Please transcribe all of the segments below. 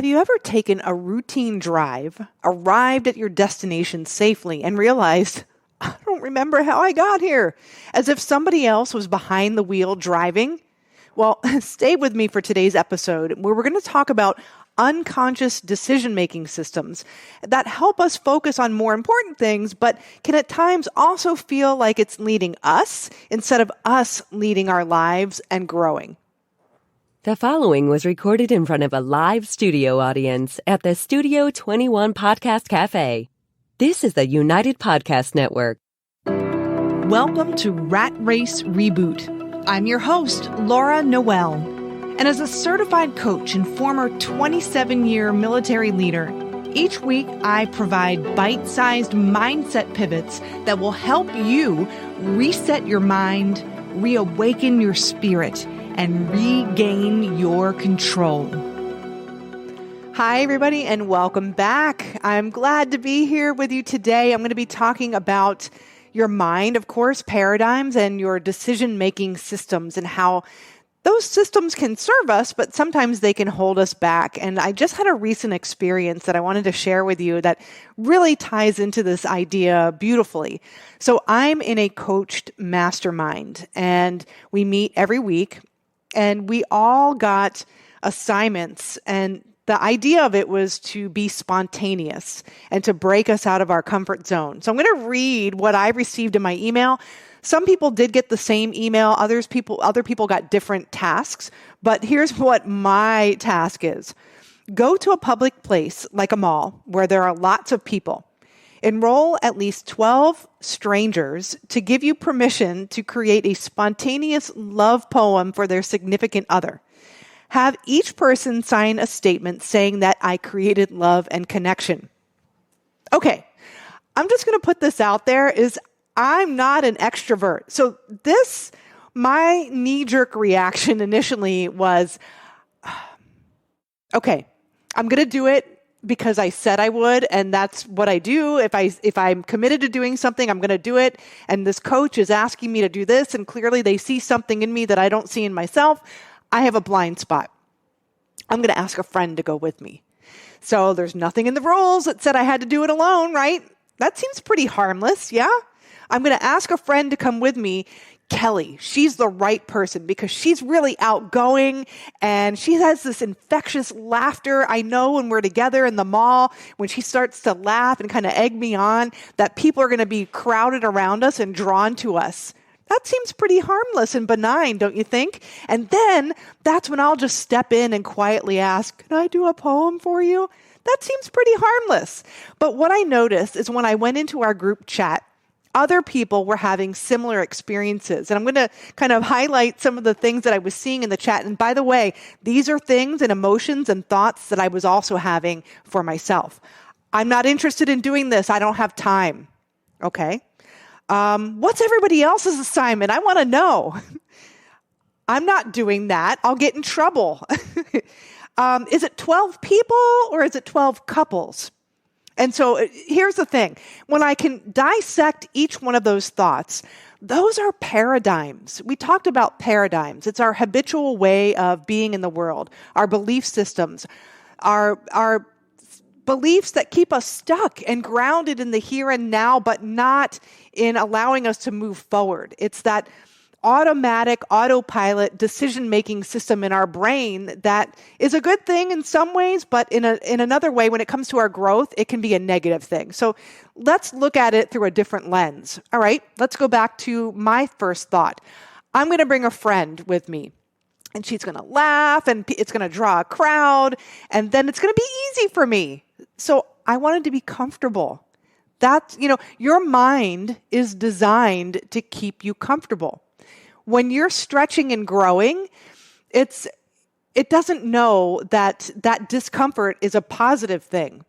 Have you ever taken a routine drive, arrived at your destination safely, and realized, I don't remember how I got here, as if somebody else was behind the wheel driving? Well, stay with me for today's episode, where we're going to talk about unconscious decision-making systems that help us focus on more important things, but can at times also feel like it's leading us instead of us leading our lives and growing. The following was recorded in front of a live studio audience at the Studio 21 Podcast Cafe. This is the United Podcast Network. Welcome to Rat Race Reboot. I'm your host, Laura Noel. And as a certified coach and former 27-year military leader, each week I provide bite-sized mindset pivots that will help you reset your mind, reawaken your spirit, and regain your control. Hi, everybody, and welcome back. I'm glad to be here with you today. I'm going to be talking about your mind, of course, paradigms, and your decision-making systems and how those systems can serve us, but sometimes they can hold us back. And I just had a recent experience that I wanted to share with you that really ties into this idea beautifully. So I'm in a coached mastermind, and we meet every week. And we all got assignments, and the idea of it was to be spontaneous and to break us out of our comfort zone. So I'm going to read what I received in my email. Some people did get the same email. Other people got different tasks. But here's what my task is. Go to a public place like a mall where there are lots of people. Enroll at least 12 strangers to give you permission to create a spontaneous love poem for their significant other. Have each person sign a statement saying that I created love and connection. Okay, I'm just going to put this out there is I'm not an extrovert. So my knee-jerk reaction initially was, okay, I'm going to do it because I said I would, and that's what I do. If I'm committed to doing something, I'm going to do it. And this coach is asking me to do this, and clearly they see something in me that I don't see in myself. I have a blind spot. I'm going to ask a friend to go with me. So there's nothing in the rules that said I had to do it alone, right? That seems pretty harmless, yeah? I'm going to ask a friend to come with me. Kelly, she's the right person because she's really outgoing and she has this infectious laughter. I know when we're together in the mall, when she starts to laugh and kind of egg me on, that people are going to be crowded around us and drawn to us. That seems pretty harmless and benign, don't you think? And then that's when I'll just step in and quietly ask, can I do a poem for you? That seems pretty harmless. But what I noticed is when I went into our group chat, other people were having similar experiences. And I'm going to kind of highlight some of the things that I was seeing in the chat. And by the way, these are things and emotions and thoughts that I was also having for myself. I'm not interested in doing this. I don't have time. Okay. What's everybody else's assignment? I want to know. I'm not doing that. I'll get in trouble. Is it 12 people or is it 12 couples? And so here's the thing. When I can dissect each one of those thoughts, those are paradigms. We talked about paradigms. It's our habitual way of being in the world, our belief systems, our beliefs that keep us stuck and grounded in the here and now, but not in allowing us to move forward. It's that automatic autopilot decision-making system in our brain that is a good thing in some ways, but in another way, when it comes to our growth, it can be a negative thing. So let's look at it through a different lens. All right, let's go back to my first thought. I'm going to bring a friend with me, and she's going to laugh, and it's going to draw a crowd, and then it's going to be easy for me. So I wanted to be comfortable. That's, your mind is designed to keep you comfortable. When you're stretching and growing, it doesn't know that discomfort is a positive thing.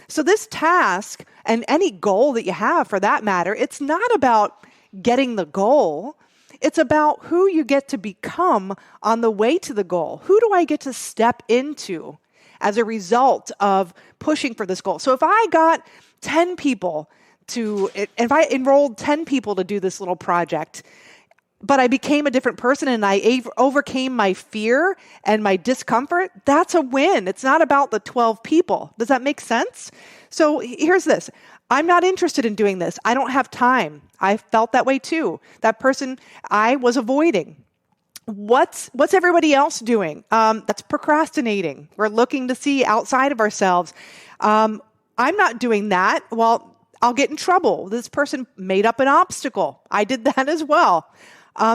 So this task, and any goal that you have for that matter, it's not about getting the goal. It's about who you get to become on the way to the goal. Who do I get to step into as a result of pushing for this goal? So if I got 10 people if I enrolled 10 people to do this little project, but I became a different person and I overcame my fear and my discomfort. That's a win. It's not about the 12 people. Does that make sense? So here's this. I'm not interested in doing this. I don't have time. I felt that way too. That person I was avoiding. What's everybody else doing? That's procrastinating. We're looking to see outside of ourselves. I'm not doing that. Well, I'll get in trouble. This person made up an obstacle. I did that as well.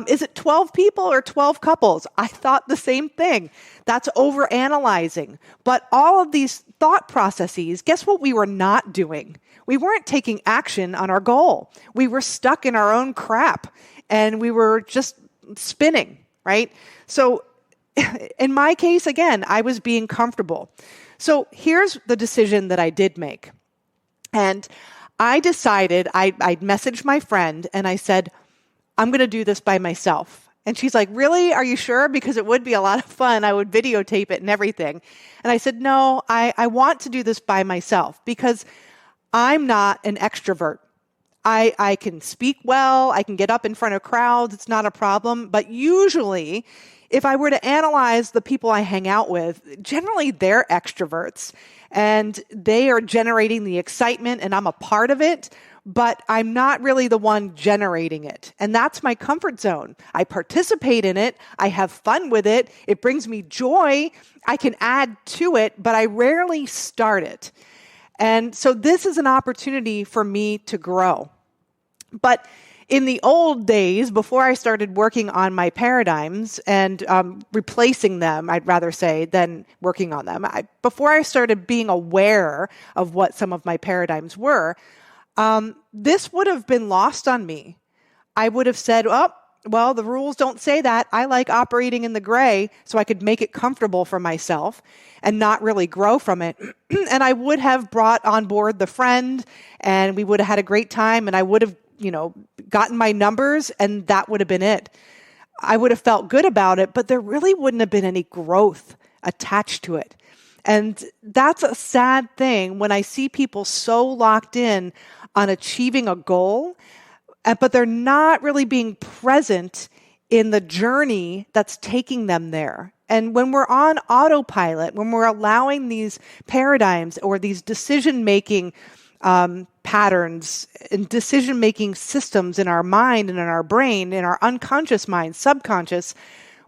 Is it 12 people or 12 couples? I thought the same thing. That's overanalyzing. But all of these thought processes, guess what we were not doing? We weren't taking action on our goal. We were stuck in our own crap and we were just spinning, right? So in my case, again, I was being comfortable. So here's the decision that I did make. And I decided, I messaged my friend and I said, I'm going to do this by myself. And she's like, really? Are you sure? Because it would be a lot of fun. I would videotape it and everything. And I said, no, I want to do this by myself because I'm not an extrovert. I can speak well. I can get up in front of crowds. It's not a problem. But usually, if I were to analyze the people I hang out with, generally they're extroverts. And they are generating the excitement and I'm a part of it. But I'm not really the one generating it. And that's my comfort zone. I participate in it. I have fun with it. It brings me joy. I can add to it, but I rarely start it. And so this is an opportunity for me to grow. But in the old days, before I started working on my paradigms and replacing them, I'd rather say, than working on them, before I started being aware of what some of my paradigms were, this would have been lost on me. I would have said, oh, well, the rules don't say that. I like operating in the gray so I could make it comfortable for myself and not really grow from it. And I would have brought on board the friend and we would have had a great time and I would have, gotten my numbers and that would have been it. I would have felt good about it, but there really wouldn't have been any growth attached to it. And that's a sad thing when I see people so locked in on achieving a goal, but they're not really being present in the journey that's taking them there. And when we're on autopilot, when we're allowing these paradigms or these decision-making patterns and decision-making systems in our mind and in our brain, in our unconscious mind, subconscious,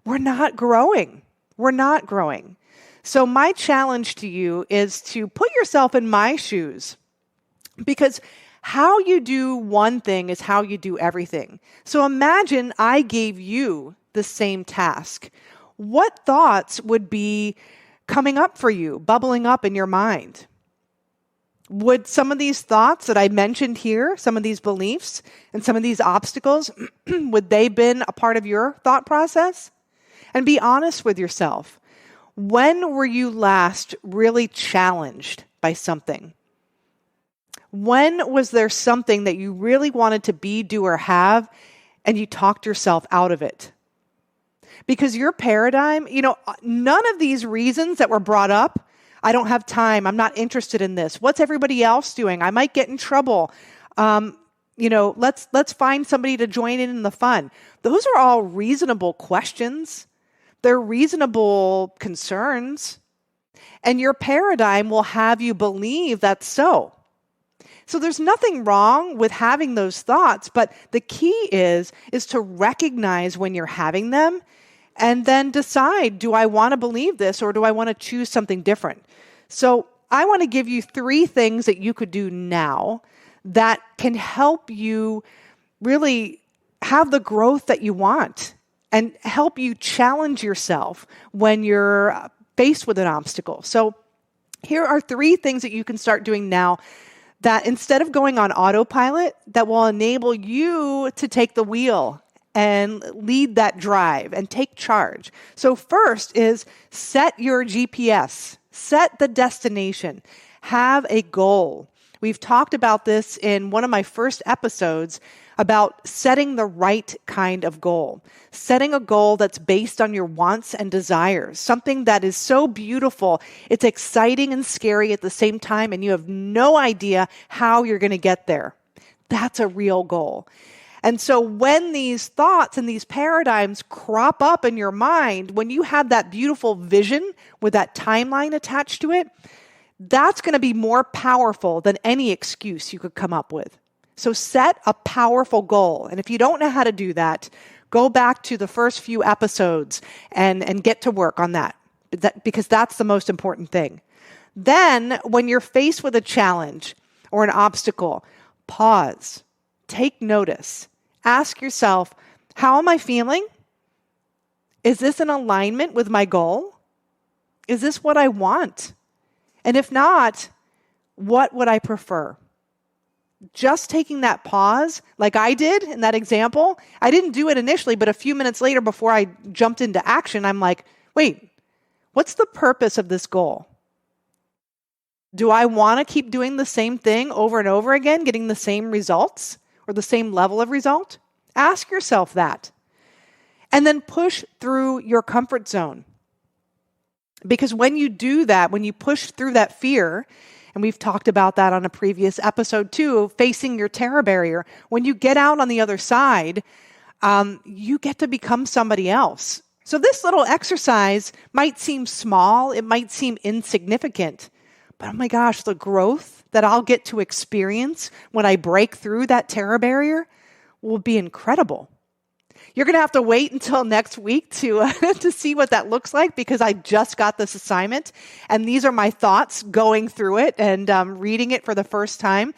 we're not growing. We're not growing. So my challenge to you is to put yourself in my shoes, because how you do one thing is how you do everything. So imagine I gave you the same task. What thoughts would be coming up for you, bubbling up in your mind? Would some of these thoughts that I mentioned here, some of these beliefs and some of these obstacles, would they been a part of your thought process? And be honest with yourself. When were you last really challenged by something? When was there something that you really wanted to be, do, or have, and you talked yourself out of it? Because your paradigm, none of these reasons that were brought up, I don't have time, I'm not interested in this. What's everybody else doing? I might get in trouble. Let's find somebody to join in the fun. Those are all reasonable questions. They're reasonable concerns. And your paradigm will have you believe that's so. So there's nothing wrong with having those thoughts, but the key is to recognize when you're having them and then decide, do I want to believe this or do I want to choose something different? So I want to give you 3 things that you could do now that can help you really have the growth that you want and help you challenge yourself when you're faced with an obstacle. So here are 3 things that you can start doing now that instead of going on autopilot, that will enable you to take the wheel and lead that drive and take charge. So first is set your GPS, set the destination, have a goal. We've talked about this in one of my first episodes about setting the right kind of goal, setting a goal that's based on your wants and desires, something that is so beautiful, it's exciting and scary at the same time, and you have no idea how you're going to get there. That's a real goal. And so when these thoughts and these paradigms crop up in your mind, when you have that beautiful vision with that timeline attached to it, that's going to be more powerful than any excuse you could come up with. So set a powerful goal. And if you don't know how to do that, go back to the first few episodes and get to work on that, because that's the most important thing. Then when you're faced with a challenge or an obstacle, pause, take notice, ask yourself, how am I feeling? Is this in alignment with my goal? Is this what I want? And if not, what would I prefer? Just taking that pause, like I did in that example, I didn't do it initially, but a few minutes later before I jumped into action, I'm like, wait, what's the purpose of this goal? Do I want to keep doing the same thing over and over again, getting the same results or the same level of result? Ask yourself that. And then push through your comfort zone. Because when you do that, when you push through that fear, and we've talked about that on a previous episode too, facing your terror barrier, when you get out on the other side, you get to become somebody else. So this little exercise might seem small, it might seem insignificant, but oh my gosh, the growth that I'll get to experience when I break through that terror barrier will be incredible. You're going to have to wait until next week to see what that looks like, because I just got this assignment and these are my thoughts going through it and reading it for the first time.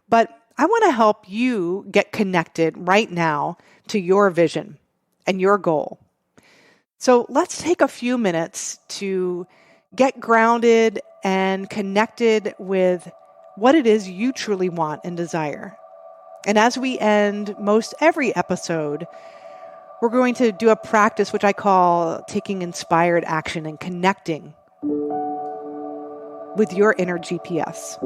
But I want to help you get connected right now to your vision and your goal. So let's take a few minutes to get grounded and connected with what it is you truly want and desire. And as we end most every episode, we're going to do a practice which I call taking inspired action and connecting with your inner GPS.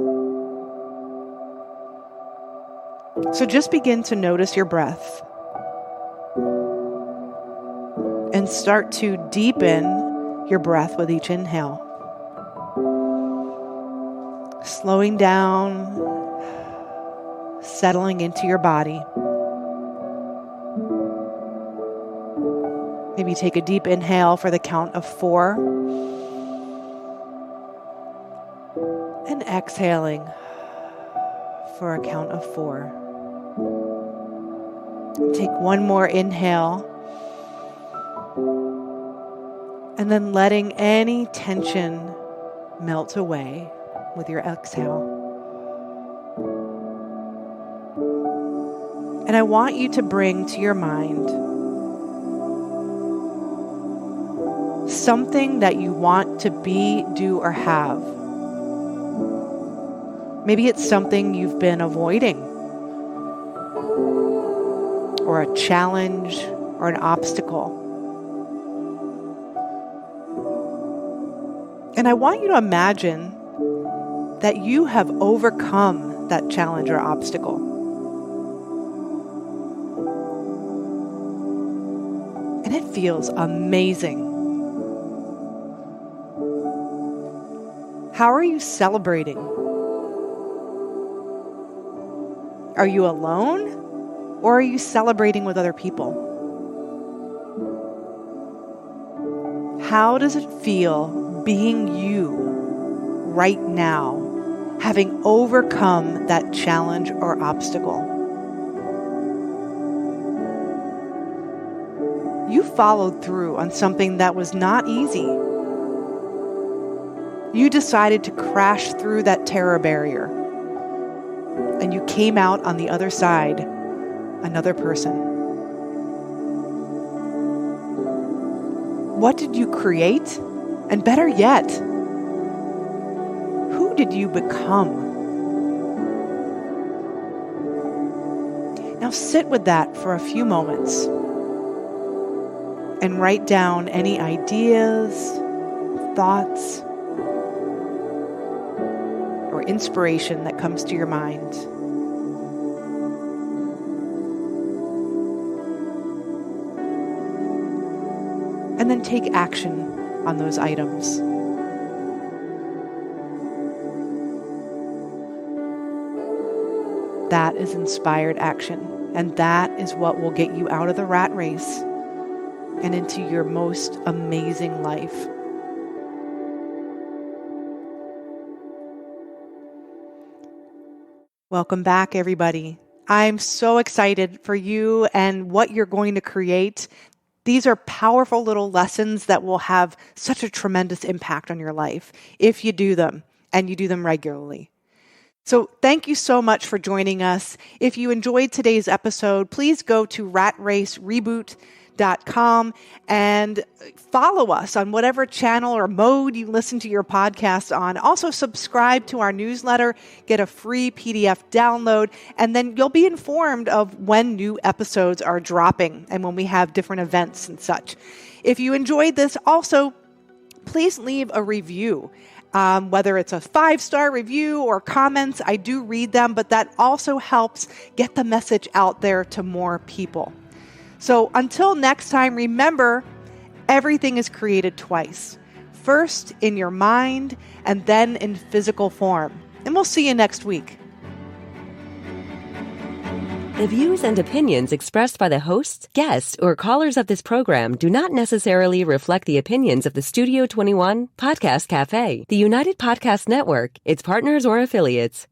So just begin to notice your breath and start to deepen your breath with each inhale. Slowing down, settling into your body. Maybe take a deep inhale for the count of 4. And exhaling for a count of 4. Take one more inhale. And then letting any tension melt away with your exhale. And I want you to bring to your mind something that you want to be, do, or have. Maybe it's something you've been avoiding, or a challenge, or an obstacle. And I want you to imagine that you have overcome that challenge or obstacle. And it feels amazing. How are you celebrating? Are you alone, or are you celebrating with other people? How does it feel being you right now, having overcome that challenge or obstacle? You followed through on something that was not easy. You decided to crash through that terror barrier, and you came out on the other side, another person. What did you create? And better yet, who did you become? Now sit with that for a few moments and write down any ideas, thoughts, or inspiration that comes to your mind. And then take action on those items. That is inspired action. And that is what will get you out of the rat race and into your most amazing life. Welcome back, everybody. I'm so excited for you and what you're going to create. These are powerful little lessons that will have such a tremendous impact on your life if you do them and you do them regularly. So thank you so much for joining us. If you enjoyed today's episode, please go to ratracereboot.com and follow us on whatever channel or mode you listen to your podcast on. Also subscribe to our newsletter, get a free PDF download, and then you'll be informed of when new episodes are dropping and when we have different events and such. If you enjoyed this, also please leave a review. Whether it's a 5-star review or comments, I do read them, but that also helps get the message out there to more people. So until next time, remember, everything is created twice. First in your mind and then in physical form. And we'll see you next week. The views and opinions expressed by the hosts, guests, or callers of this program do not necessarily reflect the opinions of the Studio 21 Podcast Cafe, the United Podcast Network, its partners, or affiliates.